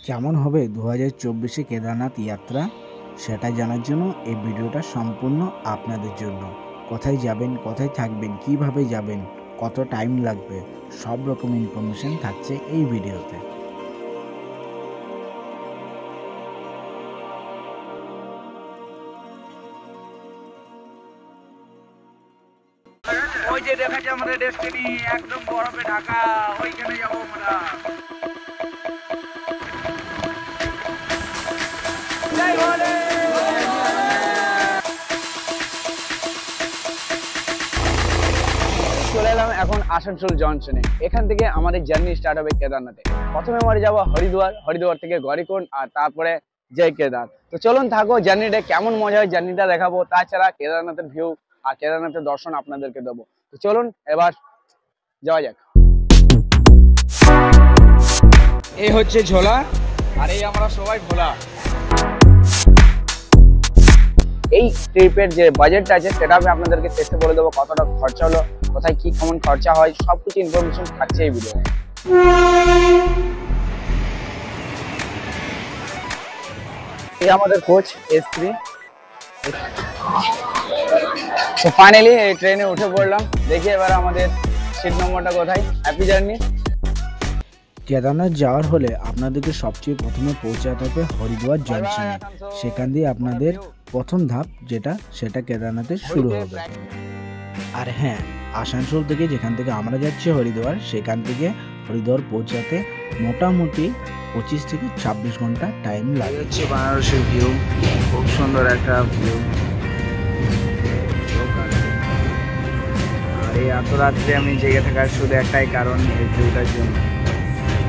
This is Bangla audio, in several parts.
কেমন হবে 2024 কেদারনাথ যাত্রা সেটা জানার জন্য এই ভিডিওটা সম্পূর্ণ আপনাদের জন্য। কোথায় যাবেন, কোথায় থাকবেন, কিভাবে যাবেন, কত টাইম লাগবে, সব রকম ইনফরমেশন থাকছে এই ভিডিওতে। ওই যে দেখা যায় আমাদের ডেস্টিনি একদম বরফে ঢাকা, ওইখানে যাবো আমরা। চলে এলাম এখন আসানসোল জংশনে। এখান থেকে আমাদের জার্নি স্টার্ট হবে কেদারনাথে। প্রথমে আমরা যাবো হরিদ্বার, হরিদ্বার থেকে গৌরীকুণ্ড আর তারপরে জয় কেদার। তো চলুন থাকো, জার্নিটা কেমন মজা হয় জার্নিটা দেখাবো। তাছাড়া কেদারনাথের ভিউ আর কেদারনাথের দর্শন আপনাদেরকে দেবো। তো চলুন এবার যাওয়া যাক। এই হচ্ছে ঝোলা আর এই আমরা সবাই ভোলা। এই ট্রিপের যে বাজেটটা আছে সেটা আমি আপনাদেরকে শেষে বলে দেবো, কতটা খরচা হলো, কোথায় কি কেমন খরচা হয়, সবকিছু ইনফরমেশন থাকছে এই ভিডিও। এই আমাদের কোচ S3। তো ফাইনালি এই ট্রেনে উঠে পড়লাম। দেখি এবার আমাদের সিট নম্বরটা কোথায়। Happy journey. কেদারনাথ যাওয়ার হলে আপনাদেরকে সবচেয়ে প্রথমে পৌঁছাতে হবে হরিদ্বার জংশনে। সেখান দিয়ে আপনাদের প্রথম ধাপ সেটা কেদারনাথের শুরু হবে। আর হ্যাঁ, আসানসোল থেকে যেখান থেকে আমরা যাচ্ছি হরিদ্বার, সেখান থেকে হরিদ্বার পৌঁছাতে মোটামুটি 25 থেকে 26 ঘন্টা টাইম লাগে। হচ্ছে বানারসের ভিউ, খুব সুন্দর একটা ভিউ। আর এই এত রাত্রে আমি জেগে থাকার শুধু একটাই কারণ, এই ভিউটার জন্য।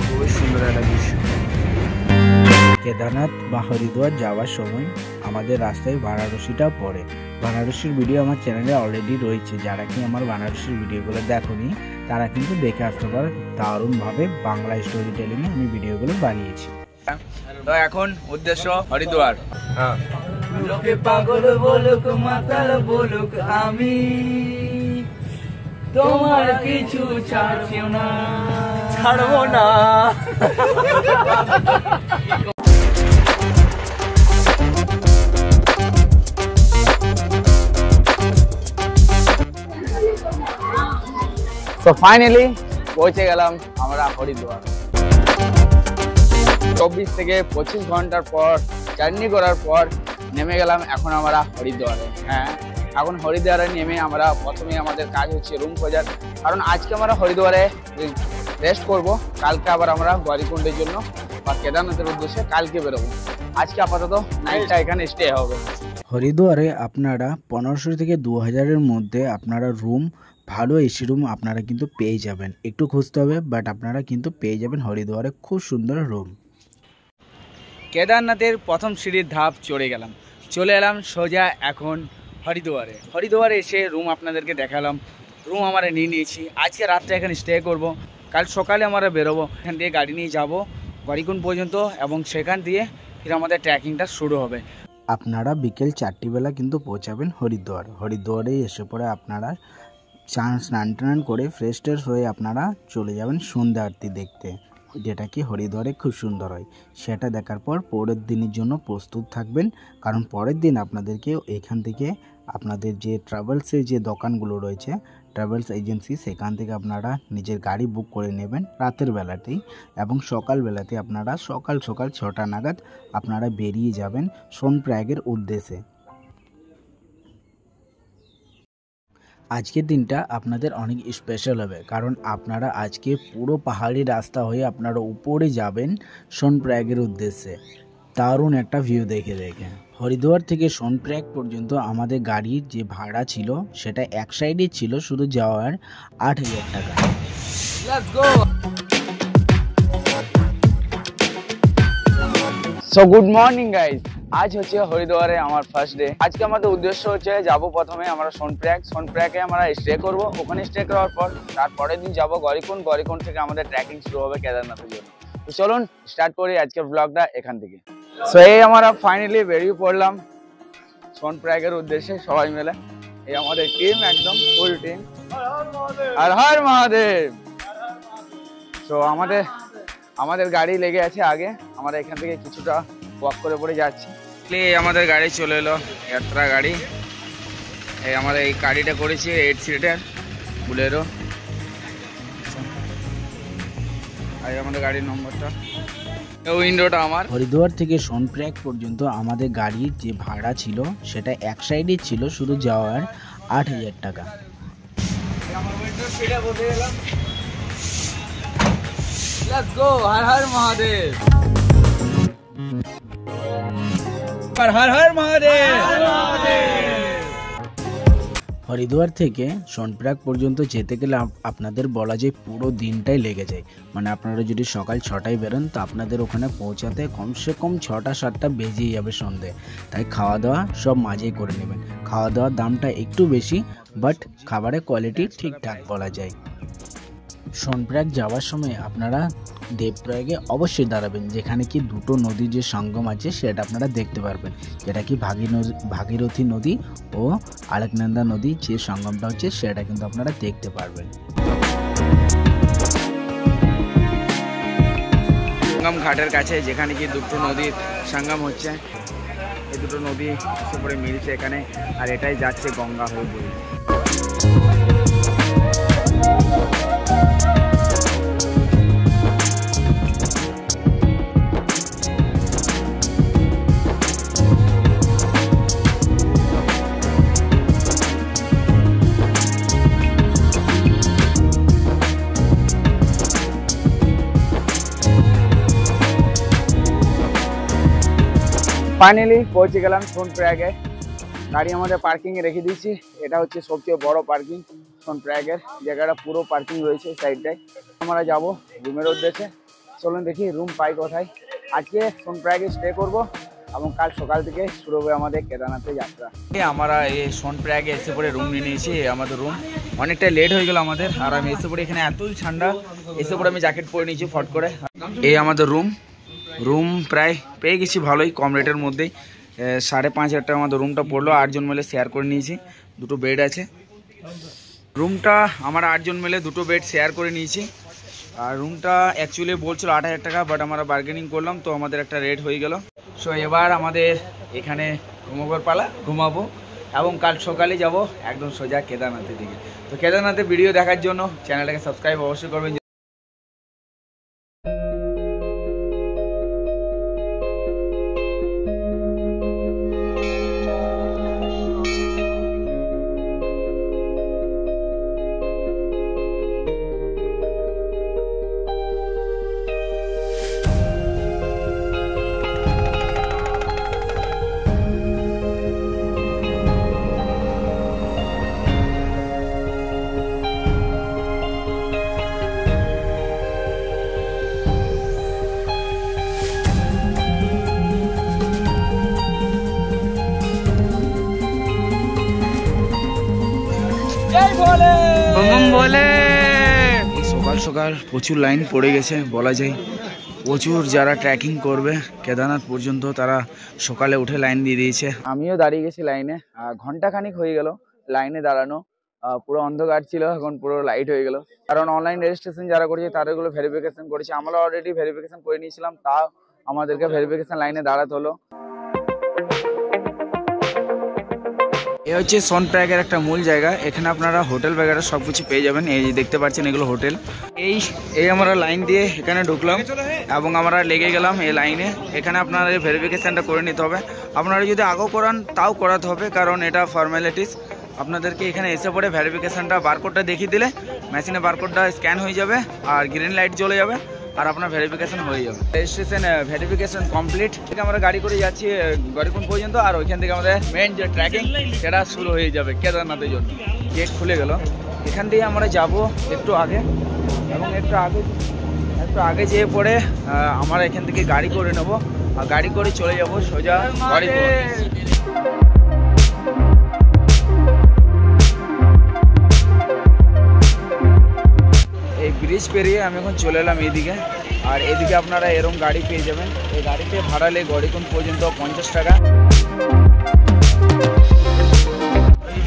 খুবই সুন্দর একটা দৃশ্য। কেদারনাথ বা হরিদ্বার যাওয়ার সময় আমাদের রাস্তায় বারাণসীটা পড়ে। বারাণসীর ভিডিও আমার চ্যানেলে অলরেডি রয়েছে। যারা কি আমার বারাণসীর ভিডিওগুলো দেখোনি তারা কিন্তু দেখে আসতে পারে। দারুণভাবে বাংলা স্টোরি টেলিংয়ে আমি ভিডিওগুলো বানিয়েছি। তো এখন উদ্দেশ্য হরিদ্বার। লোকে পাগল বলুক, মাতাল বলুক, আমি তোমার কিছু ছাড়ছিও না, ছাড়বো না। তো ফাইনালি পৌঁছে গেলাম আমরা হরিদ্বার। 24 থেকে 25 ঘন্টার পর জার্নি করার পর নেমে গেলাম এখন আমরা হরিদ্বারে। হ্যাঁ, এখন হরিদ্বারে নেমে আমরা প্রথমে আমাদের কাজ হচ্ছে রুম খোঁজার। কারণ আজকে আমরা হরিদ্বারে রেস্ট করব, কালকে আবার আমরা গৌরীকুণ্ডের জন্য বা কেদারনাথের উদ্দেশ্যে কালকে বেরোবো। আজকে আপাতত নাইটটা এখানে স্টে হবে। হরিদ্বারে আপনারা 1500 থেকে 2000-এর মধ্যে আপনারা রুম, ভালো এসি রুম আপনারা কিন্তু পেয়ে যাবেন। একটু খুঁজতে হবে, বাট আপনারা কিন্তু পেয়ে যাবেন হরিদ্বারে খুব সুন্দর রুম। কেদারনাথের প্রথম সিঁড়ির ধাপ চলে এলাম সোজা এখন হরিদ্বারে। হরিদ্বারে এসে রুম আপনাদেরকে দেখালাম। রুম আমরা নিয়ে নিয়েছি। আজকে রাতটা এখানে স্টে করব, কাল সকালে আমরা বেরোবো। এখান থেকে গাড়ি নিয়ে যাব গৌরীকুণ্ড পর্যন্ত এবং সেখান দিয়ে ফির আমাদের ট্রেকিংটা শুরু হবে। আপনারা বিকেল 4টি বেলা কিন্তু পৌঁছাবেন হরিদ্বারে এসে পরে আপনারা স্নান টান করে ফ্রেশ ট্রেশ হয়ে আপনারা চলে যাবেন সন্ধ্যা আরতি দেখতে, যেটা কি হরিদ্বারে খুব সুন্দর হয়। সেটা দেখার পর পরের দিনের জন্য প্রস্তুত থাকবেন, কারণ পরের দিন আপনাদেরকে এখান থেকে আপনাদের যে ট্রাভেলসের যে দোকানগুলো রয়েছে, ট্রাভেলস এজেন্সি, সেখান থেকে আপনারা নিজের গাড়ি বুক করে নেবেন রাতের বেলাতেই, এবং সকালবেলাতে আপনারা সকাল 6টা নাগাদ আপনারা বেরিয়ে যাবেন সোনপ্রয়াগের উদ্দেশ্যে। আজকের দিনটা আপনাদের অনেক স্পেশাল হবে, কারণ আপনারা আজকে পুরো পাহাড়ি রাস্তা হয়ে আপনারা উপরে যাবেন সোনপ্রয়াগের উদ্দেশ্যে। দারুণ একটা ভিউ দেখে হরিদ্বার থেকে সোনপ্রয়াগ পর্যন্ত আমাদের গাড়ির যে ভাড়া ছিল সেটা এক সাইডে ছিল শুধু যাওয়ার 8000 টাকা। Let's go. So good morning guys. আজ হচ্ছে হরিদ্বারে আমার ফার্স্ট ডে। আজকে আমাদের উদ্দেশ্য হচ্ছে যাব প্রথমে আমরা সোনপ্রয়াগে আমরা স্টে করব। ওখানে স্টে করার পর তারপরের দিন যাব গৌরীকুণ্ড থেকে আমাদের ট্রেকিং শুরু হবে কেদারনাথের জন্য। তো চলুন স্টার্ট করি আজকের ব্লগটা এখান থেকে। সো এই আমরা ফাইনালি বেরিয়ে পড়লাম সোনপ্রয়াগের উদ্দেশ্যে সবাই মিলে। এই আমাদের টিম, একদম ফুল টিম। হর হর মহাদেব। তো আমাদের আমাদের গাড়ি লেগে আছে আগে, আমরা এখান থেকে কিছুটা ওয়াক করে পড়ে যাচ্ছি। আমাদের গাড়ি চলে এলো, যাত্রা গাড়ি। এই আমরা এই গাড়িটা করেছি 8 সিটার বুলেরো। আর আমাদের গাড়ির নম্বরটা, উইন্ডোটা আমার। হরিদ্বার থেকে সোনপ্রয়াগ পর্যন্ত আমাদের গাড়ির যে ভাড়া ছিল সেটা এক সাইডে ছিল শুধু যাওয়ার 8,000 টাকা। Let's go, हर हर महादेव, हर हर महादेव। হরিদ্বার থেকে সোনপ্রয়াগ পর্যন্ত যেতে গেলে আপনাদের বলা যায় পুরো দিনটাই লেগে যায়। মানে আপনারা যদি সকাল 6টায় বেরোন তো আপনাদের ওখানে পৌঁছাতে কমসে কম 6টা-7টা বেজেই যাবে সন্ধে। তাই খাওয়া দাওয়া সব মাঝেই করে নেবেন। খাওয়া দাওয়ার দামটা একটু বেশি, বাট খাবারের কোয়ালিটি ঠিকঠাক বলা যায়। সোনপ্রয়াগ যাওয়ার সময় আপনারা দেবপ্রয়াগে অবশ্যই দাঁড়াবেন, যেখানে কি দুটো নদীর যে সঙ্গম আছে সেটা আপনারা দেখতে পারবেন, যেটা কি ভাগীরথী নদী ও আলেকনন্দা নদী যে সঙ্গমটা হচ্ছে সেটা কিন্তু আপনারা দেখতে পারবেন। সঙ্গম ঘাটের কাছে যেখানে কি দুটো নদীর সঙ্গম হচ্ছে, এই দুটো নদী উপরে মিলছে এখানে, আর এটাই যাচ্ছে গঙ্গা হয়ে বয়ে। ফাইনালি পৌঁছে গেলাম সোনপ্রয়াগে। গাড়ি আমাদের পার্কিংয়ে রেখে দিয়েছি। এটা হচ্ছে সবচেয়ে বড় পার্কিং সোনপ্রয়াগের। জায়গাটা পুরো পার্কিং রয়েছে সাইডটায়। আমরা যাব রুমের উদ্দেশ্যে। চলুন দেখি রুম পাই কোথায়। আজকে সোনপ্রয়াগে স্টে করব এবং কাল সকাল থেকে শুরু হবে আমাদের কেদারনাথের যাত্রা। আমরা এই সোনপ্রয়াগে এসে পরে রুম নিয়ে নিয়েছি। আমাদের রুম অনেকটা লেট হয়ে গেল আমাদের, আর আমি এসে পরে এখানে এতই ঠান্ডা, এসে পরে আমি জ্যাকেট পরে নিয়েছি ফট করে। এই আমাদের রুম প্রায় পেয়ে গেছি ভালোই, কম রেটের মধ্যেই। 5,500 টাকা আমাদের রুমটা পড়লো। 8 জন মিলে শেয়ার করে নিয়েছি, দুটো বেড আছে। রুমটা আমরা 8 জন মিলে দুটো বেড শেয়ার করে নিয়েছি। আর রুমটা অ্যাকচুয়ালি বলছিল 8,000 টাকা, বাট আমরা বার্গেনিং করলাম তো আমাদের একটা রেট হয়ে গেল। সো এবার আমাদের এখানে ঘুমাবার পালা, ঘুমাবো এবং কাল সকালে যাব একদম সোজা কেদারনাথের দিকে। তো কেদারনাথের ভিডিও দেখার জন্য চ্যানেলটাকে সাবস্ক্রাইব অবশ্যই করবেন। সকাল সকাল প্রচুর লাইন পড়ে গেছে বলা যায়। প্রচুর যারা ট্রেকিং করবে কেদারনাথ পর্যন্ত তারা সকালে উঠে লাইন দিয়ে দিয়েছে। আমিও দাঁড়িয়ে গেছি লাইনে, ঘন্টাখানিক হয়ে গেল লাইনে দাঁড়ানো। পুরো অন্ধকার ছিল, এখন পুরো লাইট হয়ে গেল। কারণ অনলাইন রেজিস্ট্রেশন যারা করেছে তাদেরগুলো ভেরিফিকেশন করেছে। আমরা অলরেডি ভেরিফিকেশন করে নিয়েছিলাম, তাও আমাদেরকে ভেরিফিকেশন লাইনে দাঁড়াতে হলো। এ হচ্ছে সোনপ্রয়াগের একটা মূল জায়গা। এখানে আপনারা হোটেল বগেরা সব কিছু পেয়ে যাবেন। এই যে দেখতে পাচ্ছেন এগুলো হোটেল। এই আমরা লাইন দিয়ে এখানে ঢুকলাম এবং আমরা লেগে গেলাম এই লাইনে। এখানে আপনারা ভেরিফিকেশনটা করে নিতে হবে। আপনারা যদি আগেও করান তাও করাতে হবে, কারণ এটা ফর্মালিটিস। আপনাদেরকে এখানে এসে পরে ভেরিফিকেশনটা বারকোডটা দেখিয়ে দিলে মেশিনে বারকোডটা স্ক্যান হয়ে যাবে আর গ্রিন লাইট জ্বলে যাবে আর আপনার ভেরিফিকেশন হয়ে যাবে। Registration verification complete. থেকে আমরা গাড়ি করে যাচ্ছি গরিকুণ্ড পর্যন্ত, আর ওইখান থেকে আমাদের মেন যে ট্রেকিং সেটা শুরু হয়ে যাবে কেদারনাথের জন্য। গেট খুলে গেল, এখান দিয়ে আমরা যাব একটু আগে এবং একটু আগে যেয়ে পরে আমরা এখান থেকে গাড়ি করে নেব আর গাড়ি করে চলে যাব সোজা গরিকুণ্ড। এই ব্রিজ পেরিয়ে আমি এখন চলে এলাম এইদিকে, আর এদিকে আপনারা এরকম গাড়ি পেয়ে যাবেন। এই গাড়িতে ভাড়ালে গরিকুণ্ড পর্যন্ত 50 টাকা।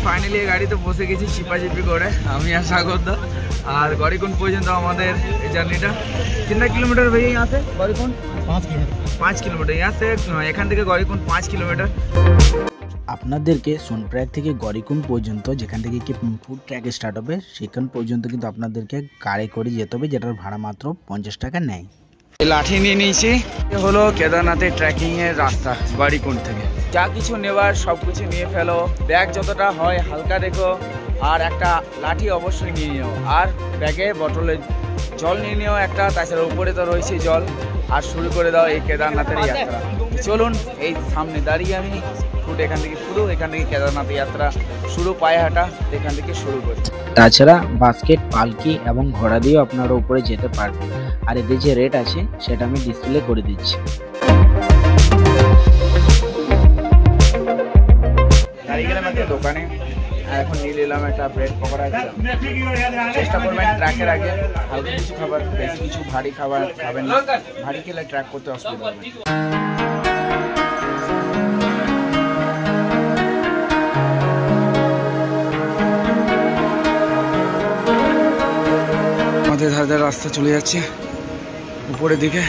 ফাইনালি গাড়িতে বসে গেছি চিপাচিপি করে আমি আর সাগরদা। আর গড়িকুন্ড পর্যন্ত আমাদের এই জার্নিটা কিतना কিলোমিটার ভাই यहाँ से গড়িকুন্ড 5 কিলোমিটার यहाँ से এখান থেকে গড়িকুন্ড 5 কিলোমিটার। আপনাদেরকে সোনপ্রয়াগ থেকে গড়িকুন্ড পর্যন্ত যেখান থেকে কি ফুড ট্র্যাক স্টার্ট হবে সেখান পর্যন্ত কিন্তু আপনাদেরকে গাড়ি করে যেতে হবে, যেটার ভাড়া মাত্র 50 টাকা নেয়। লাঠি নিয়ে নিয়েছি, হলো কেদারনাথের ট্রেকিং এর রাস্তা গড়িকুন্ড থেকে। যা কিছু নেবার সব কিছু নিয়ে ফেলো, ব্যাগ যতটা হয় হালকা রেখো, আর একটা লাঠি অবশ্যই নিয়ে নিও, আর ব্যাগে বটলে জল নিয়ে নিও একটা, তাছাড়া উপরে তো রয়েছে জল। আর শুরু করে দাও এই কেদারনাথের যাত্রা। চলুন, এই সামনে দাঁড়িয়ে আমি ফুট এখান থেকে শুরু, এখান থেকে কেদারনাথ যাত্রা শুরু, পায়ে হাঁটা এখান থেকে শুরু করি। তাছাড়া বাস্কেট, পালকি এবং ঘোড়া দিয়েও আপনারা উপরে যেতে পারবেন। আর এদের যে রেট আছে সেটা আমি ডিসপ্লে করে দিচ্ছি। দাঁড়িয়ে গেলাম একটা দোকানে, আর এখন নিয়ে নিলাম একটা ব্রেড পকোড়া। চেষ্টা করবেন ট্র্যাকের আগে হালকা কিছু খাবার, বেশি কিছু ভারী খাবার খাবেন না, ভারী খেলে ট্র্যাক করতে অসুবিধা হবে। আমাদের ধারে ধারে রাস্তা চলে যাচ্ছে উপরের দিকে।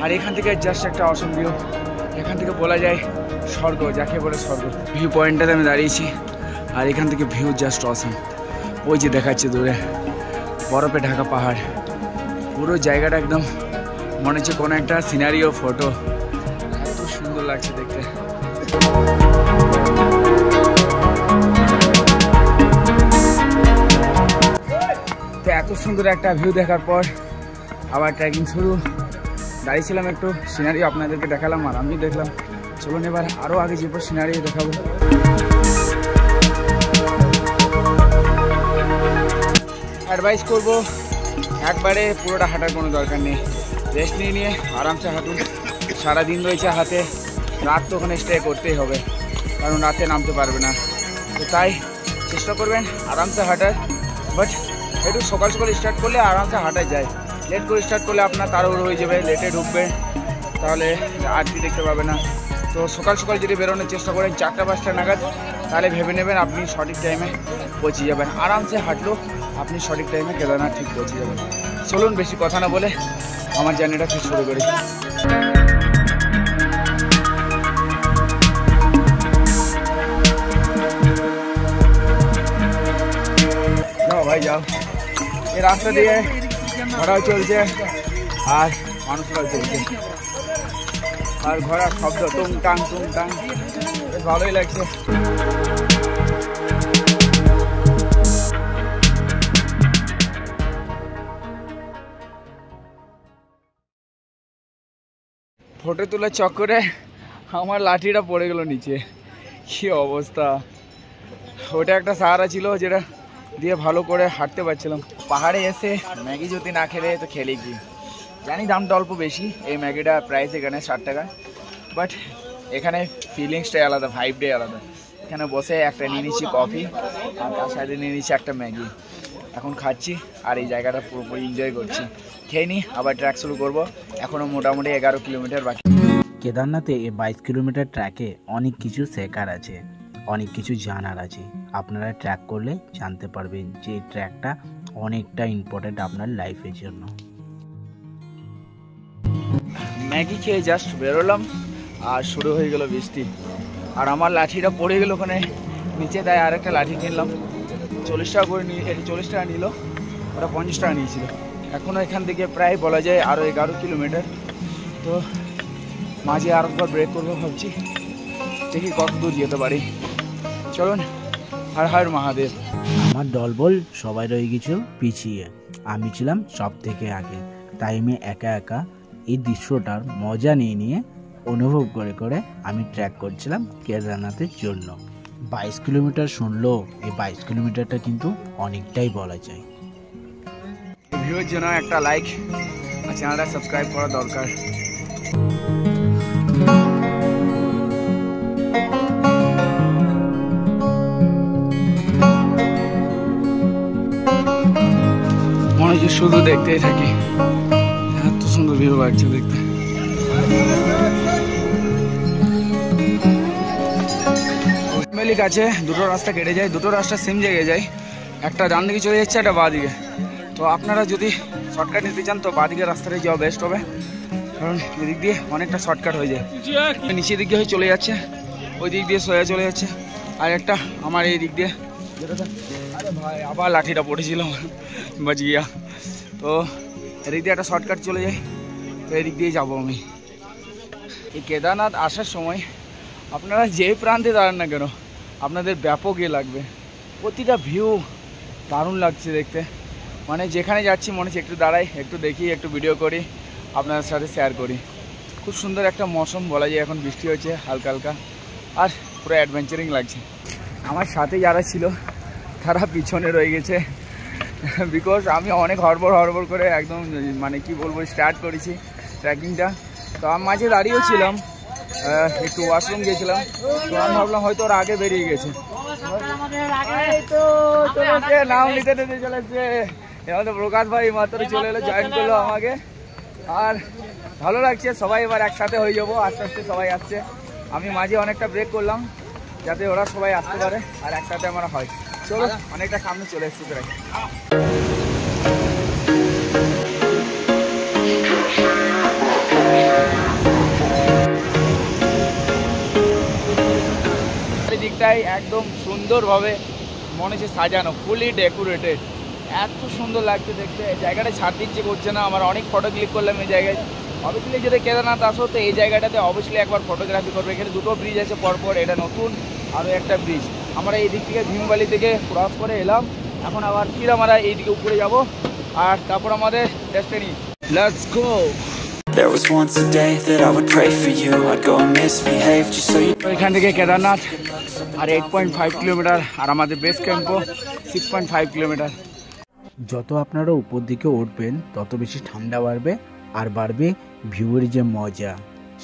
আর এখান থেকে জাস্ট একটা অসম ভিউ, এখান থেকে বলা যায় স্বর্গ, যাকে বলে স্বর্গ। ভিউ পয়েন্টটাতে আমি দাঁড়িয়েছি, আর এখান থেকে ভিউ জাস্ট অসম। ওই যে দেখাচ্ছে দূরে বরফে ঢাকা পাহাড়, পুরো জায়গাটা একদম মনে হচ্ছে কোনো একটা সিনারিও ফটো, এত সুন্দর লাগছে দেখতে। তো এত সুন্দর একটা ভিউ দেখার পর আবার ট্রেকিং শুরু। দাঁড়িয়েছিলাম একটু, সিনারিও আপনাদেরকে দেখালাম আর আমি দেখলাম। চলুন এবার আরও আগে যে সিনারিও দেখাবো। অ্যাডভাইস করবো একবারে পুরোটা হাঁটার কোনো দরকার নেই, রেস্ট নিয়ে নিয়ে আরামসে হাঁটুন। সারাদিন রয়েছে হাতে, রাত তো ওখানে স্টে করতেই হবে, কারণ রাতে নামতে পারবে না। তো তাই চেষ্টা করবেন আরামসে হাঁটার, বাট একটু সকাল সকাল স্টার্ট করলে আরামসে হাঁটা যায়। লেট করে স্টার্ট করলে আপনার তাড়াহুড়ো হয়ে যাবে, লেটে ঢুকবে, তাহলে আরতি দেখতে পাবে না। তো সকাল সকাল যদি বেরোনোর চেষ্টা করেন 4টা-5টা নাগাদ, তাহলে ভেবে নেবেন আপনি সঠিক টাইমে পৌঁছে যাবেন। আরামসে হাঁটলেও আপনি সঠিক টাইমে কেদারনাথ ঠিক পৌঁছে যাবেন। চলুন বেশি কথা না বলে আমার জার্নিটা ঠিক শুরু করি। যাও ভাই যাও, এই রাস্তা দিয়ে ঘোড়াও চলছে আর মানুষরাও চলছে, আর ঘোড়ার শব্দ টুংটাং টুংটাং, বেশ ভালোই লাগছে। ফটো তোলার চক্করে আমার লাঠিটা পড়ে গেল নিচে, কি অবস্থা। ওটা একটা সাহারা ছিল যেটা দিয়ে ভালো করে হাঁটতে পারছিলাম। পাহাড়ে এসে ম্যাগি যদি না খেলে তো খেলে কি, জানি দামটা অল্প বেশি, এই ম্যাগিটা প্রাইস এখানে 60 টাকা, বাট এখানে ফিলিংসটাই আলাদা, ভাইবটাই আলাদা। এখানে বসে একটা নিয়ে নিচ্ছি কফি, আর তার সাথে নিয়ে নিচ্ছি একটা ম্যাগি। এখন খাচ্ছি আর এই জায়গাটা পুরোপুরি এনজয় করছি। খেয়ে নিই, আবার ট্র্যাক শুরু করবো। এখনও মোটামুটি 11 কিলোমিটার বাকি। কেদারনাথে এই 22 কিলোমিটার ট্র্যাকে অনেক কিছু শেখার আছে, অনেক কিছু জানার আছে। আপনারা ট্র্যাক করলে জানতে পারবেন যে এই ট্র্যাকটা অনেকটা ইম্পর্টেন্ট আপনার লাইফের জন্য। ম্যাগি খেয়ে জাস্ট বেরোলাম আর শুরু হয়ে গেল বৃষ্টি, আর আমার লাঠিটা পড়ে গেল ওখানে নিচে, তাই আর একটা লাঠি কিনলাম। 40 টাকা করে নিয়ে, 40 টাকা নিল, ওটা 50 টাকা নিয়েছিল। এখনও এখান থেকে প্রায় বলা যায় আরও 11 কিলোমিটার। তো মাঝে আর একবার ব্রেক করবো ভাবছি, দেখি কত দূর যেতে পারি। চলুন, হর হর মহাদেব। আমার দলবল সবাই রয়ে গেছিল পিছিয়ে, আমি ছিলাম সব থেকে আগে। তাই আমি একা একা এই দৃশ্যটার মজা নিয়ে নিয়ে অনুভব করে করে আমি ট্র্যাক করছিলাম কেদারনাথের জন্য। 22 কিলোমিটার শুনলো, এই 22 কিলোমিটারটা কিন্তু অনেকটাই বলা যায়। ভিডিওর জন্য একটা লাইক আর চ্যানেলটা সাবস্ক্রাইব করা দরকার। মনে হচ্ছে শুধু দেখতেই থাকি, এত সুন্দর ভিউ লাগছে দেখতে। ফ্যামিলি কাছে দুটো রাস্তা কেটে যায়, দুটো রাস্তা সেম জায়গায় যায়, একটা ডান দিকে চলে যাচ্ছে, একটা বাঁ দিকে। তো আপনারা যদি শর্টকাট নিতে চান তো বাঁ দিকের রাস্তাটাই যাওয়া বেস্ট হবে, কারণ এদিক দিয়ে অনেকটা শর্টকাট হয়ে যায়। নিচের দিক দিয়ে হয়ে চলে যাচ্ছে, ওই দিক দিয়ে সোজা চলে যাচ্ছে, আর একটা আমার এই দিক দিয়ে যেটা, আরে ভাই আবার লাঠিটা পড়েছিল বাজ গিয়া। তো এদিক দিয়ে একটা শর্টকাট চলে যায়, তো এদিক দিয়ে যাবো আমি। এই কেদারনাথ আসার সময় আপনারা যে প্রান্তে দাঁড়ান না কেন আপনাদের ব্যাপক লাগবে, প্রতিটা ভিউ দারুণ লাগছে দেখতে। মানে যেখানে যাচ্ছি মনে হচ্ছে একটু দাঁড়াই, একটু দেখি, একটু ভিডিও করি, আপনাদের সাথে শেয়ার করি। খুব সুন্দর একটা মৌসুম বলা যায়, এখন বৃষ্টি হচ্ছে হালকা হালকা, আর পুরো অ্যাডভেঞ্চারিং লাগছে। আমার সাথে যারা ছিল তারা পিছনে রয়ে গেছে, বিকজ আমি অনেক হড়বড় করে একদম মানে কি বলবো স্টার্ট করেছি ট্রেকিংটা। তো আমি মাঝে দাঁড়িয়েও ছিলাম, একটু ওয়াশরুম গিয়েছিলাম, তো আমি ভাবলাম হয়তো ওরা আগে বেরিয়ে গেছে। নাম নিতে নিতে চলেছে আমাদের প্রকাশ ভাই মাত্র চলে এলো, জয়েন করলো আমাকে, আর ভালো লাগছে। সবাই এবার একসাথে হয়ে যাবো, আস্তে আস্তে সবাই আসছে। আমি মাঝে অনেকটা ব্রেক করলাম যাতে ওরা সবাই আসতে পারে আর একসাথে আমরা হয়। চলো অনেকটা সামনে চলে এসছি প্রায়। দিকটাই একদম সুন্দরভাবে মনে হচ্ছে সাজানো, ফুলি ডেকোরেটেড, এত সুন্দর লাগছে দেখতে। জায়গাটা ছাড় দিচ্ছে করছে না, আমার অনেক ফটো ক্লিক করলাম এই জায়গায়। অবভিয়াসলি যদি কেদারনাথ আসো তো এই জায়গাটাতে অবভিয়াসলি একবার ফটোগ্রাফি করবে। এখানে দুটো ব্রিজ আছে পরপর, এটা নতুন আরও একটা ব্রিজ। আমরা এই দিক থেকে ভীমবালি থেকে ক্রস করে এলাম, এখন আবার ফির আমরা এইদিকে উপরে যাব, আর তারপর আমাদের destiny. Let's go. There was once a day that I would pray for you. I'd go and misbehave just so you. এখান থেকে কেদারনাথ আর 8.5 কিলোমিটার, আর আমাদের বেস ক্যাম্পও 6.5 কিলোমিটার। যত আপনারা উপর দিকে উঠবেন তত বেশি ঠান্ডা বাড়বে, আর বাড়বে ভিউয়ের যে মজা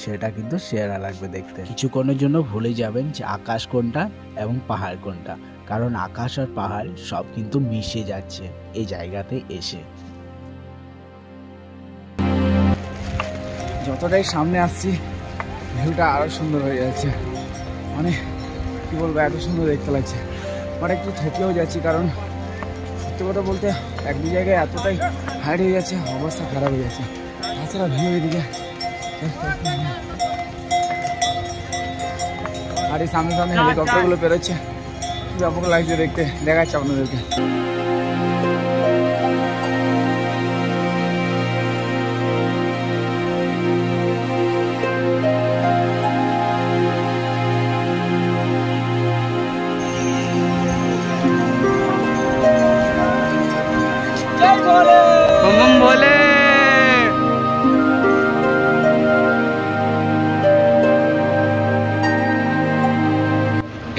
সেটা কিন্তু সেরা লাগবে দেখতে। কিছুক্ষণের জন্য ভুলে যাবেন যে আকাশ কোনটা এবং পাহাড় কোনটা, কারণ আকাশ আর পাহাড় সব কিন্তু মিশে যাচ্ছে এই জায়গাতে এসে। যতটাই সামনে আসছি ভিউটা আরও সুন্দর হয়ে যাচ্ছে, মানে কী বলবো এত সুন্দর দেখতে লাগছে। মানে একটু থেকেও যাচ্ছি, কারণ সত্যি কথা বলতে এক দু জায়গায় এতটাই হাইট হয়ে যাচ্ছে, অবস্থা খারাপ হয়ে যাচ্ছে। তাছাড়া ভিউ এদিকে, আর এই সামনে সামনে হেলিকপ্টারগুলো বেরোচ্ছে, ব্যাপক লাগছে দেখতে, দেখাচ্ছে আপনাদেরকে। বলে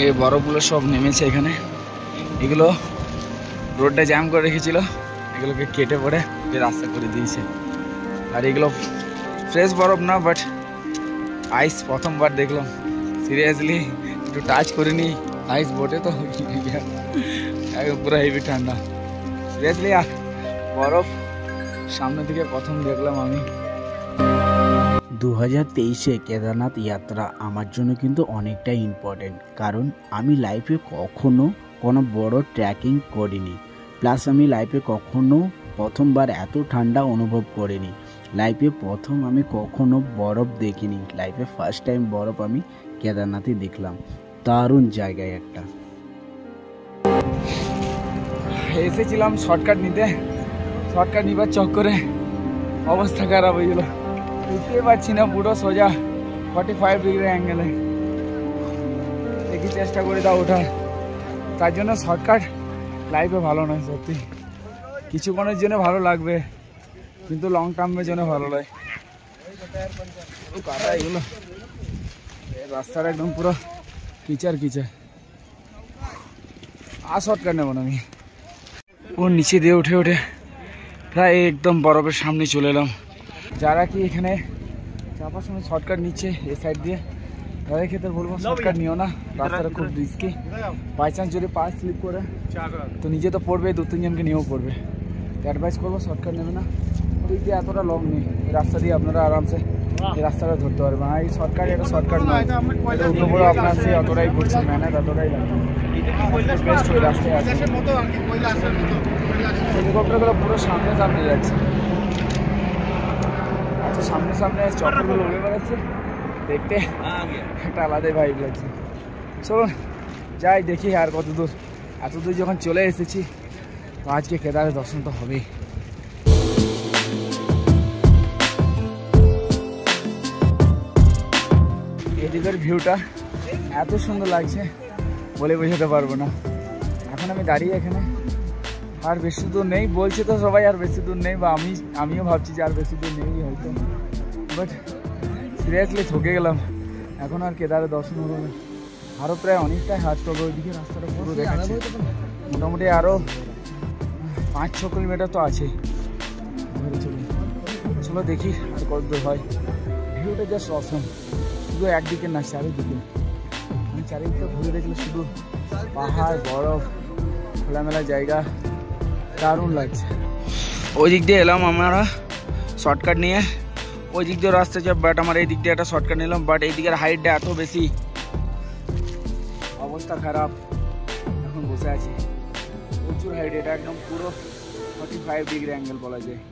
এই বরফগুলো সব নেমেছে এখানে, এগুলো রোডটা জ্যাম করে রেখেছিল, এগুলোকে কেটে পড়ে রাস্তা করে দিয়েছে। আর এগুলো ফ্রেশ বরফ না, বাট আইস প্রথমবার দেখলাম, সিরিয়াসলি একটু টাচ করিনি আইস বোটে, তো পুরো হেভি ঠান্ডা সিরিয়াসলি। আর বরফ সামনে থেকে প্রথম দেখলাম আমি। 2023-এ কেদারনাথ যাত্রা আমার জন্য কিন্তু অনেকটাই ইম্পর্টেন্ট, কারণ আমি লাইফে কখনো কোনো বড় ট্রেকিং করিনি, প্লাস আমি লাইফে কখনো প্রথমবার এত ঠান্ডা অনুভব করিনি, লাইফে প্রথম আমি কখনো বরফ দেখিনি, লাইফে ফার্স্ট টাইম বরফ আমি কেদারনাথে দেখলাম। দারুণ জায়গায় একটা। এসেছিলাম শর্টকাট নিতে, শর্টকাট নিবার চক্করে অবস্থা খারাপ হয়ে গেল, উঠতে পারছি না, পুরো সোজা 45 ডিগ্রি অ্যাঙ্গেলে। দেখি চেষ্টা করে দাও ওঠার, তার জন্য শর্টকাট লাইফে ভালো নয় সত্যি। কিছুক্ষণের জন্য ভালো লাগবে, কিন্তু লং টার্মের জন্য ভালো নয়। কাদা এগুলো, রাস্তাটা একদম পুরো কিচার কিচার। আর শর্টকাট নেব না আমি। ওর নিচে দিয়ে উঠে উঠে প্রায় একদম বরফের সামনে চলে এলাম। যারা কি এখানে চাপার সময় শর্টকাট নিচ্ছে এই সাইড দিয়ে, তাদের ক্ষেত্রে বলবো শর্টকাট নিও না, রাস্তাটা খুব রিস্কি। বাই চান্স যদি পা স্লিপ করে তো নিজে তো পড়বে, দু তিনজনকে নিয়েও পড়বে। অ্যাডভাইস করবো শর্টকাট নেবে না, ওই দিয়ে এতটা লং নেই, এই রাস্তা দিয়ে আপনারা আরামসে এই রাস্তাটা ধরতে পারবেন। আর এই শর্টকাট এটা শর্টকাট নয়, এটা উঠে পড়ে আপনার সে অতটাই করছে মেহনত অতটাই লাগবে, বেস্ট ওই রাস্তায় আছে। হেলিকপ্টারগুলো পুরো সামনে সামনে যাচ্ছে, আচ্ছা সামনে সামনে চক্করগুলো উড়ে বেড়াচ্ছে, দেখতে একটা আলাদাই ভাইব লাগছে। চলুন যাই দেখি আর কত দূর, এত দূর যখন চলে এসেছি তো আজকে কেদারের দর্শন তো হবেই। এদিকের ভিউটা এত সুন্দর লাগছে বলে বোঝাতে পারবো না। এখন আমি দাঁড়িয়ে এখানে, আর বেশি দূর নেই বলছে তো সবাই, আর বেশি দূর নেই, বা আমিও ভাবছি যে আর বেশি দূর নেই হয়তো, বাট সিরিয়াসলি ঠকে গেলাম। এখন আর কেদারের দর্শন হলো না, আরও প্রায় অনেকটাই হাঁটতে হবে। ওইদিকে রাস্তাটা পুরো দেখাচ্ছে, মোটামুটি আরও 5-6 কিলোমিটার তো আছে। চলো দেখি আর কত দূর হয়। ভিউটা জাস্ট অসম, শুধু একদিকে না চারিদিকে, আমি চারিদিকে ঘুরে দেখলে শুধু পাহাড়, বরফ, খোলামেলা জায়গা, দারুণ লাগছে। ওই দিক দিয়ে এলাম আমরা শর্টকাট নিয়ে, ওই দিক দিয়ে রাস্তা যাব, বাট আমার এই দিক দিয়ে একটা শর্টকাট নিলাম, বাট এই দিকের হাইটটা এত বেশি, অবস্থা খারাপ। এখন বসে আছি, প্রচুর হাইট, এটা একদম পুরো 45 ডিগ্রি অ্যাঙ্গেল বলা যায়।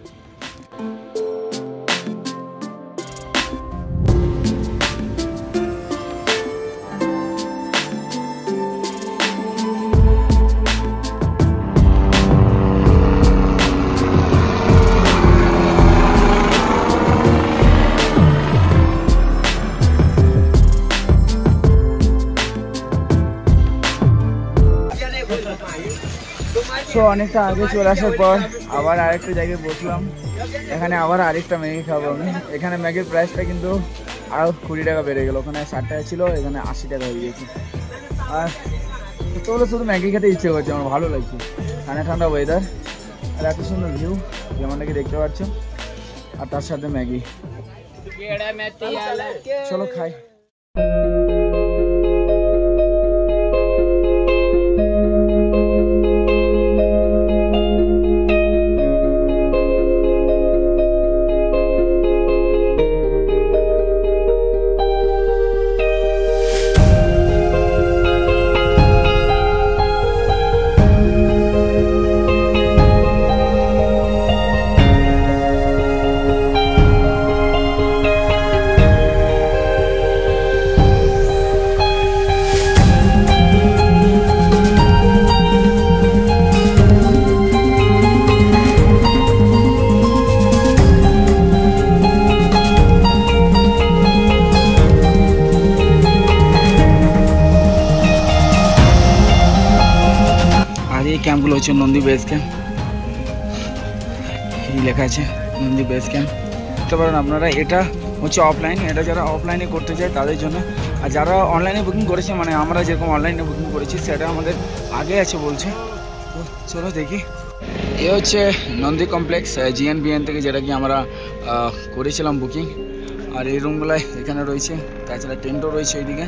তো অনেকটা আগে চলে আসার পর আবার আরেকটা জায়গায় বসলাম, এখানে আবার আরেকটা ম্যাগি খাবো আমি। এখানে ম্যাগির প্রাইসটা কিন্তু আরও 20 টাকা বেড়ে গেলো, ওখানে 60 টাকা ছিল, এখানে 80 টাকা হয়ে গেছে। আর তো শুধু ম্যাগি খেতে ইচ্ছে করছে, আমার ভালো লাগছে, ঠান্ডা ঠান্ডা ওয়েদার আর এত সুন্দর ভিউ যেমনটাকে দেখতে পাচ্ছ, আর তার সাথে ম্যাগি। চলো খাই। ক্যাম্পগুলো হচ্ছে নন্দী বেস ক্যাম্প, এই লেখা আছে নন্দী বেস ক্যাম্প, বুঝতে পারেন আপনারা। এটা হচ্ছে অফলাইন, এটা যারা অফলাইনে করতে চায় তাদের জন্য, আর যারা অনলাইনে বুকিং করেছে, মানে আমরা যেরকম অনলাইনে বুকিং করেছি সেটা আমাদের আগে আছে বলছে। তো চলো দেখি। এ হচ্ছে নন্দী কমপ্লেক্স জিএনবিএন থেকে, যেটা কি আমরা করেছিলাম বুকিং। আর এই রুমগুলাই এখানে রয়েছে, তাছাড়া টেন্টও রয়েছে এইদিকে,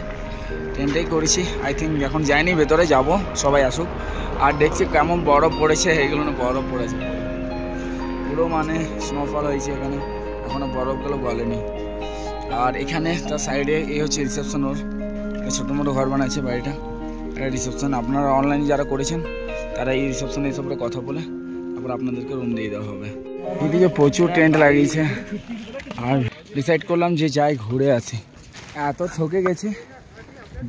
টেন্টেই করেছি। আই থিঙ্ক এখন যাইনি, ভেতরে যাব, সবাই আসুক। আর দেখছি কেমন বরফ পড়েছে, এইগুলো না বরফ পড়েছে পুরো, মানে স্নোফল হয়েছে এখানে, এখনো বরফগুলো গলেনি। আর এখানে তার সাইডে এই হচ্ছে রিসেপশন, ওর ছোটো মোটো ঘর বানাচ্ছে বাড়িটা, এটা রিসেপশন। আপনারা অনলাইনে যারা করেছেন তারা এই রিসেপশনে এইসবটা কথা বলে তারপর আপনাদেরকে রুম দিয়ে দেওয়া হবে। এদিকে প্রচুর টেন্ট লাগিয়েছে, আর ডিসাইড করলাম যে যাই ঘুরে আসি। এত থকে গেছে,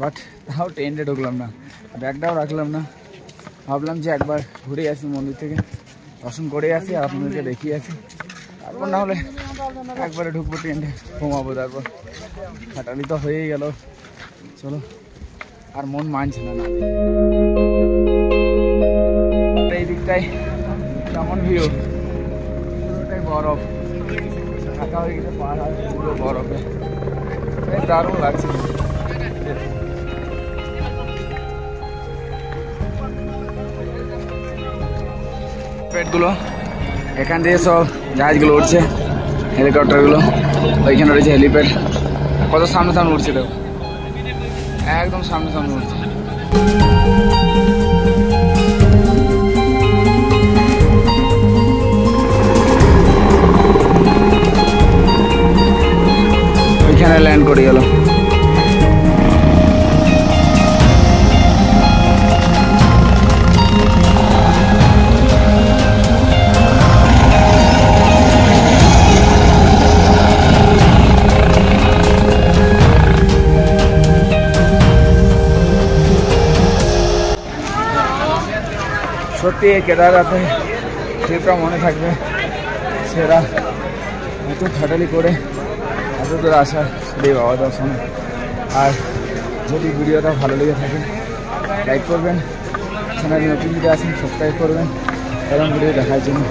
বাট তাও টেন্টে ঢুকলাম না, ব্যাগটাও রাখলাম না, ভাবলাম যে একবার ঘুরে আসি, মন্দির থেকে দর্শন করে আসি আর আপনাদেরকে দেখিয়ে আসি, তারপর না হলে একবারে ঢুকবো টেন্টে, ঘুমাবো, তারপর খাটালি তো হয়েই গেল। চলো, আর মন মানছে না। এই দিকটাই কেমন ভিউ, পুরোটাই বরফ, ঢাকা হয়ে গেছে পাহাড়, পুরো বরফে, বেশ দারুণ লাগছে। পেটগুলো এখান থেকে সব জাহাজগুলো উঠছে, হেলিকপ্টারগুলো ওইখানে রয়েছে হেলিপ্যাড, কত সামনে সামনে উঠছে, দেখো একদম সামনে সামনে উঠছে। সত্যি এই কেদারনাথে ট্রিপটা মনে থাকবে সেরা। এত খাটালি করে এত দূর আসা শ্রী বাবা দর্শনে। আর যদি ভিডিওটা ভালো লেগে থাকে লাইক করবেন, চ্যানেল নতুন যদি আসেন সাবস্ক্রাইব করবেন এরকম ভিডিও দেখার জন্য।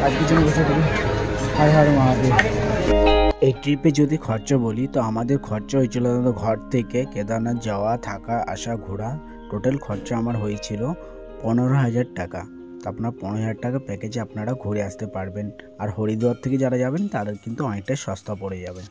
আর কিছু বসে থাকবে। হার হার মহাদেব। এই ট্রিপে যদি খরচ বলি তো আমাদের খরচ হয়েছিল ঘর থেকে কেদারনাথ যাওয়া, থাকা, আসা, ঘোরা, টোটাল খরচ আমার হয়েছিল 15,000 টাকা। তো আপনার 15,000 টাকা প্যাকেজে আপনারা ঘুরে আসতে পারবেন। আর হরিদ্বার থেকে যারা যাবেন তাদের কিন্তু অনেকটাই সস্তা পড়ে যাবে।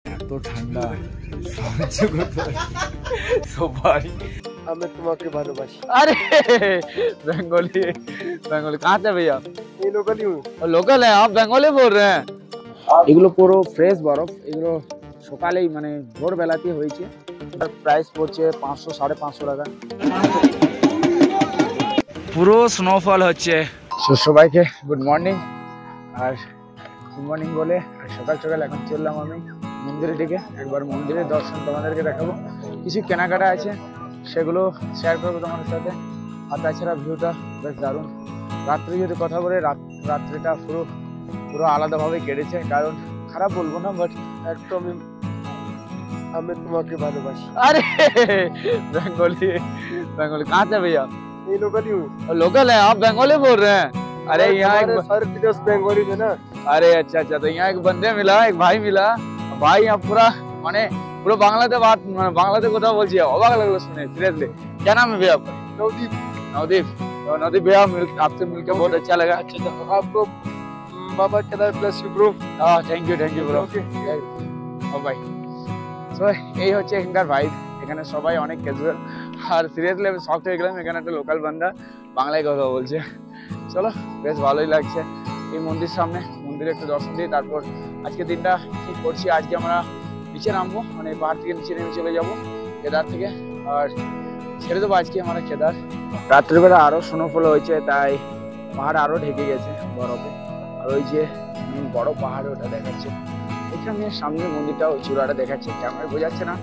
এত ঠান্ডা সহ্য করতে সবাই। আমি তোমাকে ভালোবাসি। अरे बंगाली बंगाली कहाँ से भैया? এই লোকালি लोकल है आप बंगाली बोल रहे हैं? এগুলো পুরো ফ্রেশ বরফ। এগুলো সকালেই মানে ভোরবেলাতেই হয়েছে। আর প্রাইস পড়ছে 500-550 টাকা। পুরো স্নোফল হচ্ছে। সবাইকে গুড মর্নিং। আর গুড মর্নিং বলে সকাল সকাল এখন চললাম আমি মন্দিরের দিকে। একবার মন্দিরের দর্শন তোমাদেরকে দেখাবো, কিছু কেনাকাটা আছে সেগুলো শেয়ার করবো তোমাদের সাথে। আর তাছাড়া ভিউটা বেশ দারুণ। রাত্রে যদি কথা বলে রাত্রিটা পুরো পুরো আলাদাভাবে কেটেছে। কারণ খারাপ বলবো না, বাট একদম আমি তোমাকে ভালোবাসি। अरे बंगाली बंगाली कहाँ से भैया? এই লোকালি लोकल है आप बंगाली बोल रहे हैं? अरे यहाँ एक सारे वीडियोस बंगाली में ना। अरे अच्छा अच्छा, तो यहाँ एक बंदे मिला, एक भाई मिला। भाई यहाँ पूरा माने पूरा बांग्लाते बात बांग्लाते কথা বলছি, অবাক লাগলো শুনে सीरियसली। क्या नाम है भैया आपका? नवदीप। नवदीप। तो नवदीप भैया आपसे मिलकर बहुत अच्छा लगा। अच्छा तो आपको Baba Kedar bless you bro. हाँ thank you bro. Okay bye. So এই হচ্ছে এখানকার ভাইব। এখানে সবাই অনেক ক্যাজুয়াল। আর সিরিয়াসলি আমি শক হয়ে গেলাম, এখানে একটা লোকাল বান্দা বাংলায় কথা বলছে। চলো বেশ ভালোই লাগছে। এই মন্দির সামনে মন্দিরে একটু দর্শন দিই, তারপর আজকে দিনটা কি করছি। আজকে আমরা নিচে নামবো, মানে পাহাড় থেকে নিচে নেমে চলে যাবো কেদার থেকে। আর ছেড়ে দেবো আজকে আমরা কেদার। রাত্রিবেলা আরো স্নোফল হয়েছে, তাই পাহাড় আরো ঢেকে গেছে বরফে। আর ওই যে বড় পাহাড় ওটা দেখাচ্ছে এখানে সামনে মন্দিরটা, ওই চূড়াটা দেখাচ্ছে, ক্যামেরায় বোঝাচ্ছে না।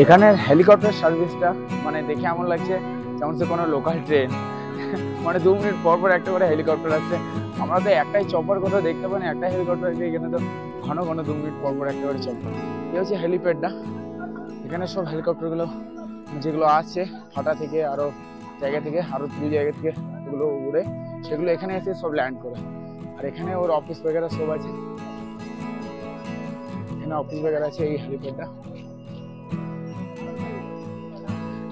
এখানের হেলিকপ্টার সার্ভিসটা মানে দেখে এমন লাগছে যেমন সে কোনো লোকাল ট্রেন। মানে 2 মিনিট পর পর একটা করে হেলিকপ্টার আসছে। আমরা তো একটাই চপার কোথাও দেখতে পাই না, একটা হেলিকপ্টার আছে। এখানে তো ঘন ঘন 2 মিনিট পর পর একটা করে চপার। এই হচ্ছে হেলিপ্যাডটা। এখানে সব হেলিকপ্টারগুলো যেগুলো আসছে ফাটা থেকে আরো জায়গা থেকে আরো 2 জায়গা থেকে এগুলো উড়ে, সেগুলো এখানে এসে সব ল্যান্ড করে। আর এখানে ওর অফিস বগেরা সব আছে। এখানে অফিস বগেরা আছে এই হেলিপ্যাডটা।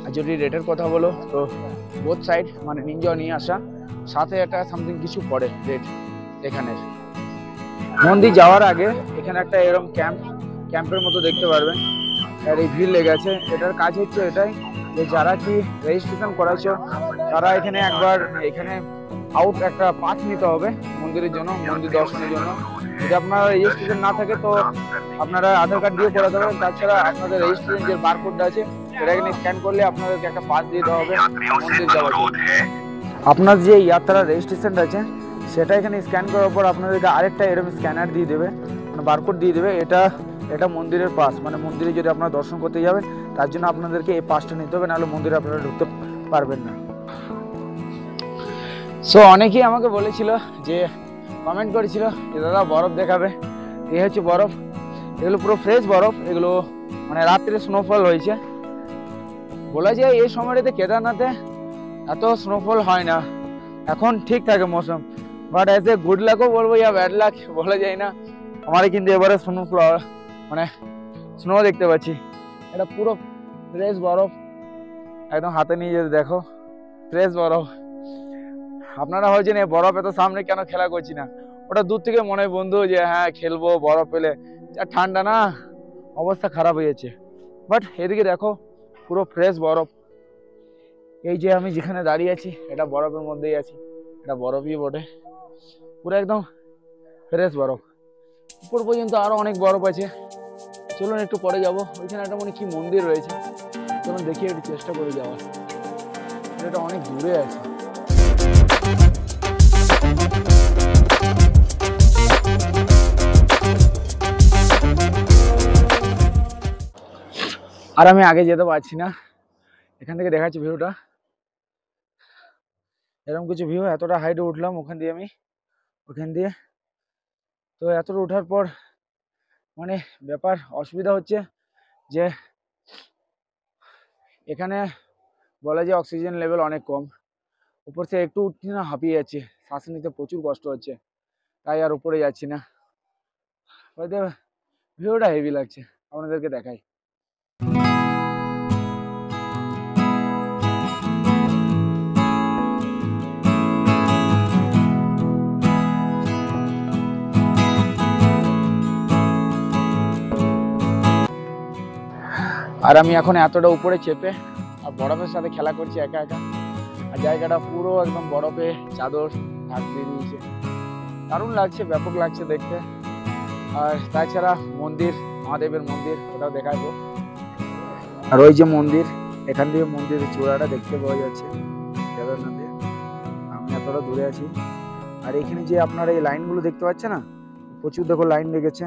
আর যদি রেটের কথা বলো তো বোথ সাইড মানে নিঞ্জা নিয়ে আসা 7,000 টাকা সামথিং কিছু পড়ে রেট। এখানে মন্দির যাওয়ার আগে এখানে একটা এরকম ক্যাম্পের মতো দেখতে পারবেন। আর এই ভিড় লেগে আছে। এটার কাজ হচ্ছে এটাই যে যারা কি রেজিস্ট্রেশন করাচ্ছো তারা এখানে একবার এখানে আউট একটা পাস নিতে হবে মন্দিরের জন্য, মন্দির দর্শনের জন্য। যদি আপনার রেজিস্ট্রেশন না থাকে তো আপনারা আধার কার্ড দিয়ে করাতে পারেন। তাছাড়া আপনাদের রেজিস্ট্রেশন যে বারকোডটা আছে সেটা এখানে স্ক্যান করলে আপনাদেরকে একটা পাস দিয়ে দেওয়া হবে মন্দির যাওয়ার জন্য। আপনার যে यात्रा রেজিস্ট্রেশনটা আছে সেটা এখানে স্ক্যান করার পর আপনাদেরকে আরেকটা এরকম স্ক্যানার দিয়ে দেবে। মানে বারকোড দিয়ে দেবে, এটা মন্দিরের পাস, মানে মন্দিরে যদি আপনারা দর্শন করতে যাবেন তার জন্য আপনাদেরকে এই পাসটা নিতে হবে, নাহলে মন্দিরে আপনারা ঢুকতে পারবেন না। সো অনেকেই আমাকে বলেছিল, যে কমেন্ট করেছিল যে দাদা বরফ দেখাবে। এই হচ্ছে বরফ, এগুলো পুরো ফ্রেশ বরফ, এগুলো মানে রাত্রে স্নোফল হয়েছে। বলা যায় এই সময়টাতে কেদারনাথে এত স্নোফল হয় না, এখন ঠিক থাকে মৌসুম। বাট এজ এ গুড লাকও বলবো ইয়া ব্যাড লাক বলা যায় না, আমার কিন্তু এবারে স্নোফল মানে স্নো দেখতে পাচ্ছি। এটা পুরো ফ্রেশ বরফ, একদম হাতে নিয়ে যদি দেখো ফ্রেশ বরফ। আপনারা হয়েছেন এই বরফ এত সামনে কেন খেলা করছি না, ওটা দূর থেকে মনে হয় বন্ধু যে হ্যাঁ খেলবো বরফ পেলে, যা ঠান্ডা না অবস্থা খারাপ হয়ে যাচ্ছে। বাট এদিকে দেখো পুরো ফ্রেশ বরফ। এই যে আমি যেখানে দাঁড়িয়ে আছি এটা বরফের মধ্যেই আছি, এটা বরফই বটে, পুরো একদম ফ্রেশ বরফ। উপর পর্যন্ত আরো অনেক বরফ আছে, চলুন একটু পরে যাবো। ওইখানে একটা মানে কি মন্দির রয়েছে, চলুন দেখি একটু চেষ্টা করে যাওয়ার। এটা অনেক দূরে আছে। আর আমি আগে যেতে পারছি না, এখান থেকে দেখাচ্ছি ভিউটা, এরকম কিছু ভিউ। এতটা হাইটে উঠলাম ওখান দিয়ে তো এতটা ওঠার পর মানে ব্যাপার অসুবিধা হচ্ছে যে এখানে বলা যায় অক্সিজেন লেভেল অনেক কম, উপর থেকে একটু উঠছি না হাঁপিয়ে যাচ্ছে, শ্বাস নিতে প্রচুর কষ্ট হচ্ছে, তাই আর উপরে যাচ্ছি না। হয়তো ভিউটা হেভি লাগছে, আপনাদেরকে দেখাই। আর আমি এখন এতটা উপরে চেপে আর বরফের সাথে খেলা করছি একা একা, আর জায়গাটা পুরো একদম বরফে চাদর ঢাক দিয়ে দিয়েছে, দারুণ লাগছে, ব্যাপক লাগছে দেখতে। আর তাছাড়া মন্দির, মহাদেবের মন্দির, ওটাও দেখাবো। আর ওই যে মন্দির, এখান থেকে মন্দিরের চূড়াটা দেখতে পাওয়া যাচ্ছে কেদারনাথে। আমি এতটা দূরে আছি, আর এখানে যে আপনারা এই লাইনগুলো দেখতে পাচ্ছেন না, প্রচুর দেখো লাইন লেগেছে,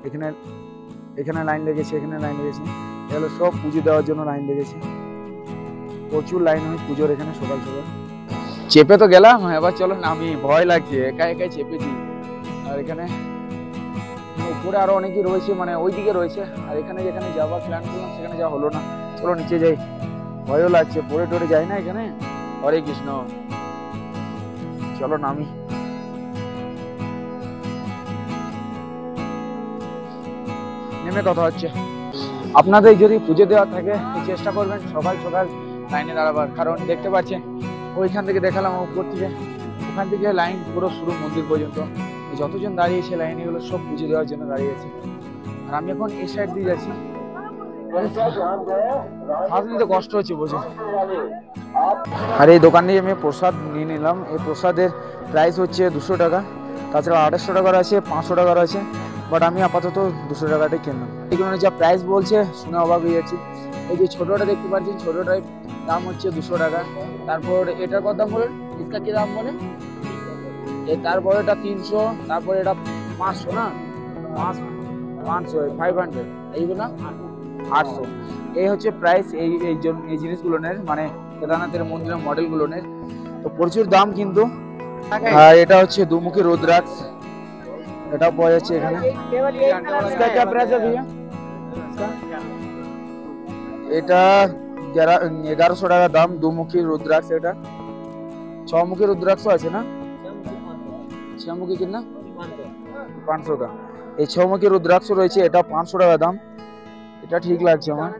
এখানে লাইন লেগেছে, এখানে লাইন লেগেছে, এগুলো সব পুজো দেওয়ার জন্য লাইন লেগেছে। প্রচুর লাইন হয় পুজোর এখানে সকাল সকাল। চেপে তো গেলাম, এবার চলো নামি, ভয় লাগছে, একা একাই চেপেছি। আর এখানে উপরে আরো অনেকেই রয়েছে, মানে ওইদিকে রয়েছে, আর এখানে যেখানে যাওয়ার প্ল্যান করলাম সেখানে যাওয়া হলো না। চলো নিচে যাই, ভয়ও লাগছে, পড়ে টরে যাই না এখানে। হরে কৃষ্ণ, চলো নামি। নেমে কথা হচ্ছে। আপনাদের যদি পুজো দেওয়া থাকে চেষ্টা করবেন সকাল সকাল লাইনে দাঁড়াবার, কারণ দেখতে পাচ্ছেন ওইখান থেকে দেখালাম উপর থেকে, ওখান থেকে লাইন পুরো শুরু মন্দির পর্যন্ত, যতজন দাঁড়িয়েছে লাইনে এগুলো সব পুজো দেওয়ার জন্য দাঁড়িয়েছে। আর আমি এখন এই সাইড দিয়ে যাচ্ছি, শ্বাস নিতে কষ্ট হচ্ছে বোঝো। আর এই দোকান দিয়ে আমি প্রসাদ নিয়ে নিলাম, এই প্রসাদের প্রাইস হচ্ছে 200 টাকা, তাছাড়া 800 টাকার আছে, 500 টাকার আছে, বাট আমি আপাতত 200 টাকাটাই কিনলাম। এগুলো যা প্রাইস বলছে শুনে অবাক হয়ে যাচ্ছি। এই যে ছোটোটা দেখতে পাচ্ছেন, ছোটোটার দাম হচ্ছে 200 টাকা। তারপর এটার কত দাম বলেন, इसका কি দাম বলেন? তারপর এটা 300, তারপর এটা 500 না, 500 500, এইগুলো 800। এই হচ্ছে প্রাইস এই জিনিসগুলোর, মানে কেদারনাথের মন্দিরের মডেলগুলোর। তো প্রচুর দাম কিন্তু। আর এটা হচ্ছে দুমুখী রুদ্রাক্ষ, এটাও পাওয়া যাচ্ছে এখানে। इसका क्या प्राइस है भैया? এটা 1100 টাকা দাম, দুমুখী রুদ্রাক্ষ। এটা 6 মুখী রুদ্রাক্ষ আছে না, 6 মুখী কিনা 500 का। এই 6 মুখী রুদ্রাক্ষ রয়েছে, এটা 500 টাকা দাম, এটা ঠিক লাগছে আমার।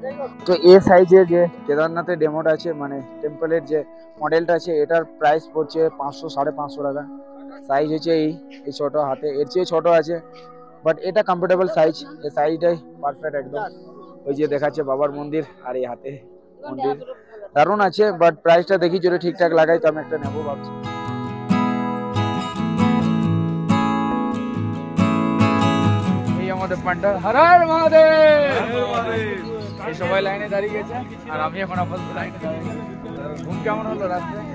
তো এই সাইজের যে কেদারনাথের ডেমোটা আছে, মানে টেম্পলের যে মডেলটা আছে, এটার প্রাইস পড়ছে 500 550 টাকা। সাইজ হচ্ছে এই ছোট হাতে, এর চেয়ে ছোট আছে, বাট এটা কমফোর্টেবল সাইজ, এই সাইজটাই পারফেক্ট একদম। ওই যে দেখাচ্ছে বাবার মন্দির আর এই হাতে মন্দির, দারুণ আছে। বাট প্রাইসটা দেখি যদি ঠিকঠাক লাগাই তো আমি একটা নেবো ভাবছি। এই আমাদের পান্ডাল, হর হর মহাদেব। এই সবাই লাইনে দাঁড়িয়ে গেছে, আর আমি এখন আপাতত লাইনে দাঁড়িয়ে গেছি। ঘুম কেমন হলো রাস্তায়?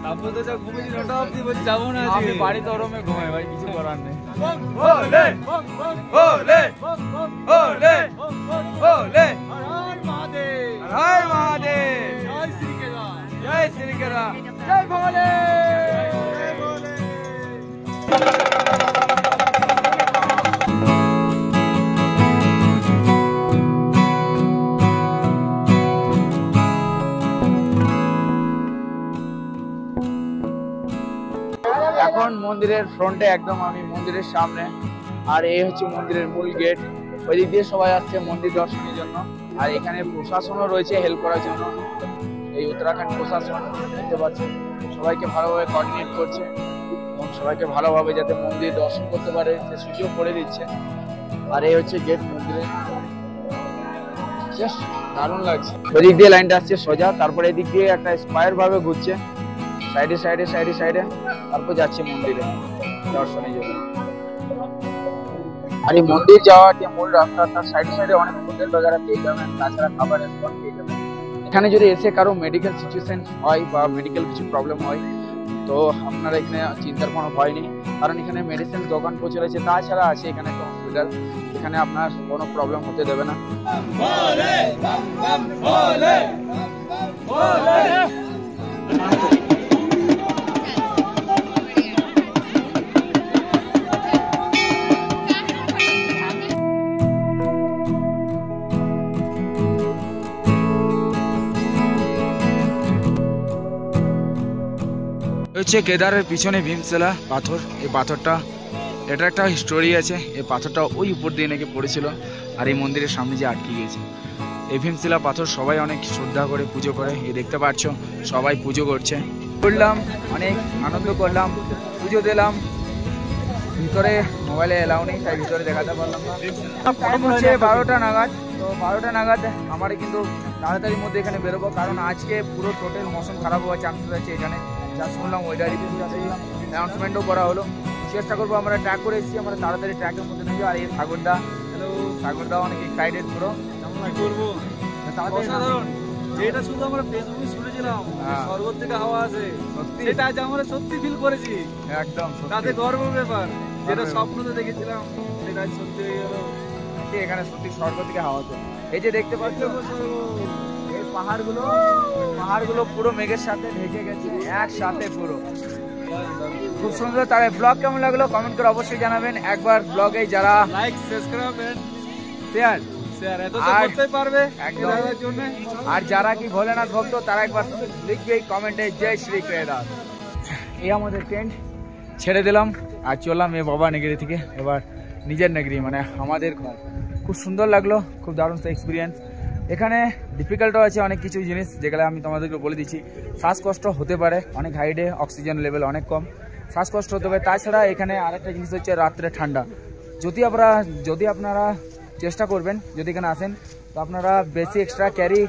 তারপর তো যা ঘুমিয়েছি 9টা অবধি বলছি যাবো না আমি বাড়িতে ওরমে ঘুমাই ভাই, কিছু করার নেই। ওলে ওলে ওলে ওলে জয় মহাদেব, জয় শ্রী কেদার, জয় ভোলে। এখন মন্দিরের ফ্রন্টে একদম আমি মন্দিরের সামনে, আর এই হচ্ছে মন্দিরের মূল গেট। ওই দিক দিয়ে সবাই আসছে মন্দির দর্শনের জন্য, আর এখানে প্রশাসনও রয়েছে হেল্প করার জন্য। এই উত্তরাখণ্ড প্রশাসন দেখতে পাচ্ছেন সবাইকে ভালোভাবে কোঅর্ডিনেট করছে এবং সবাইকে ভালোভাবে যাতে মন্দির দর্শন করতে পারে সে সুযোগ করে দিচ্ছে। আর এই হচ্ছে গেট মন্দিরে, দারুণ লাগছে। ওই দিক দিয়ে লাইনটা আসছে সোজা, তারপরে এদিক দিয়ে একটা স্কয়ার ভাবে ঘুরছে সাইডে সাইডে সাইডে সাইডে, তারপর যাচ্ছে মন্দিরে দর্শনের জন্য। আর এই মন্দির যাওয়ার যে মূল রাস্তা, তার সাইডে সাইডে অনেক হোটেল বাগারা পেয়ে যাবেন, তাছাড়া খাবারের স্পট পেয়ে যাবেন। এখানে যদি এসে কারো মেডিকেল সিচুয়েশন হয় বা মেডিকেল কিছু প্রবলেম হয়, তো আপনারা এখানে চিন্তার কোনো ভয় নেই, কারণ এখানে মেডিসিন দোকান প্রচুর আছে। তাছাড়া আছে এখানে একটা হসপিটাল, এখানে আপনার কোনো প্রবলেম হতে দেবে না। হচ্ছে কেদারের পিছনে ভীমশিলা পাথর। এই পাথরটা, এটা একটা স্টোরি আছে। এই পাথরটা ওই উপর দিয়ে নাকি পড়েছিল, আর এই মন্দিরের সামনে যে আটকে গেছে। এই ভীমশিলা পাথর সবাই অনেক শ্রদ্ধা করে পুজো করে। এই দেখতে পাচ্ছ সবাই পুজো করছে। করলাম, অনেক আনন্দ করলাম, পুজো দিলাম। ভিতরে মোবাইলে এলাও নেই, তাই ভিতরে দেখাতে পারলাম না। টাইম হচ্ছে 12টা নাগাদ। তো 12টা নাগাদ আমার কিন্তু তাড়াতাড়ির মধ্যে এখানে বেরোবো, কারণ আজকে পুরো টোটাল মৌসুম খারাপ হওয়ার চান্সেস আছে এখানে। যা শুনলাম ওয়েদার অ্যানাউন্সমেন্টও করা হলো। চেষ্টা করবো, আমরা ট্র্যাক করে এসেছি, আমরা তাড়াতাড়ি ট্র্যাকের মধ্যে নেবো। আর এই সাগরদা, হ্যালো সাগরদা, অনেক এক্সাইটেড পুরো। কি করবো, অসাধারণ। যেটা শুধু আমরা ফেসবুকে শুনেছিলাম স্বর্গ থেকে হাওয়া আছে, সত্যি এটা আজ আমরা সত্যি ফিল করেছি। একদম তাতে গর্বের ব্যাপার, যেটা স্বপ্নতে দেখেছিলাম সেটা সত্যি হয়ে গেল। এখানে সত্যি স্বর্গ থেকে হাওয়া আছে। এই যে দেখতে পাচ্ছ এই পাহাড়গুলো পুরো মেঘের সাথে ঢেকে গেছে একসাথে পুরো, খুব সুন্দর। তার ব্লগ কেমন লাগলো কমেন্ট করে অবশ্যই জানাবেন। একবার ব্লগে যারা লাইক, সাবস্ক্রাইব এন্ড শেয়ার এত তো করতে পারবে একদম এর জন্য। আর যারা কি ভোলেনাথ ভক্ত, তারা একবার লিখবে কমেন্টে জয় শ্রী কেদার। এই আমাদের টেন্ট ছেড়ে দিলাম আর চললাম এ বাবা নেগরি থেকে এবার নিজের নেগরি, মানে আমাদের ঘর। খুব সুন্দর লাগলো, খুব দারুণ এক্সপিরিয়েন্স। এখানে ডিফিকাল্টও আছে অনেক কিছু জিনিস, যেগুলো আমি তোমাদেরকে বলে দিচ্ছি। শ্বাসকষ্ট হতে পারে, অনেক হাইটে অক্সিজেন লেভেল অনেক কম, শ্বাসকষ্ট হতে পারে। তাছাড়া এখানে আরেকটা জিনিস হচ্ছে রাত্রে ঠান্ডা। যদি আপনারা চেষ্টা করবেন, যদি এখানে আসেন, তো আপনারা বেশি এক্সট্রা ক্যারি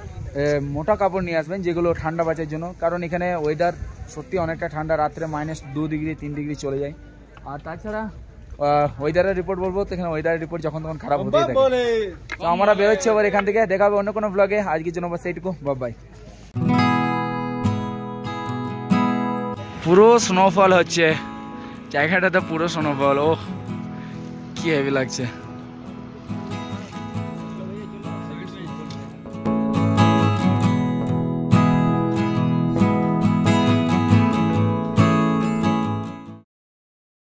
মোটা কাপড় নিয়ে আসবেন, যেগুলো ঠান্ডা বাঁচার জন্য। কারণ এখানে ওয়েদার সত্যি অনেকটা ঠান্ডা, রাত্রে -2 ডিগ্রি 3 ডিগ্রি চলে যায়। আর তাছাড়া ওয়েদারের রিপোর্ট বলবো, তো এখানে ওয়েদারের রিপোর্ট যখন তখন খারাপ হতেই থাকে। তো আমরা বেরোচ্ছি আবার এখান থেকে, দেখা হবে অন্য কোনো ব্লগে। আজকের জন্য বাস এইটুকু, বাই। পুরো স্নোফল হচ্ছে জায়গাটাতে, পুরো স্নোফল। ও কি হেভি লাগছে।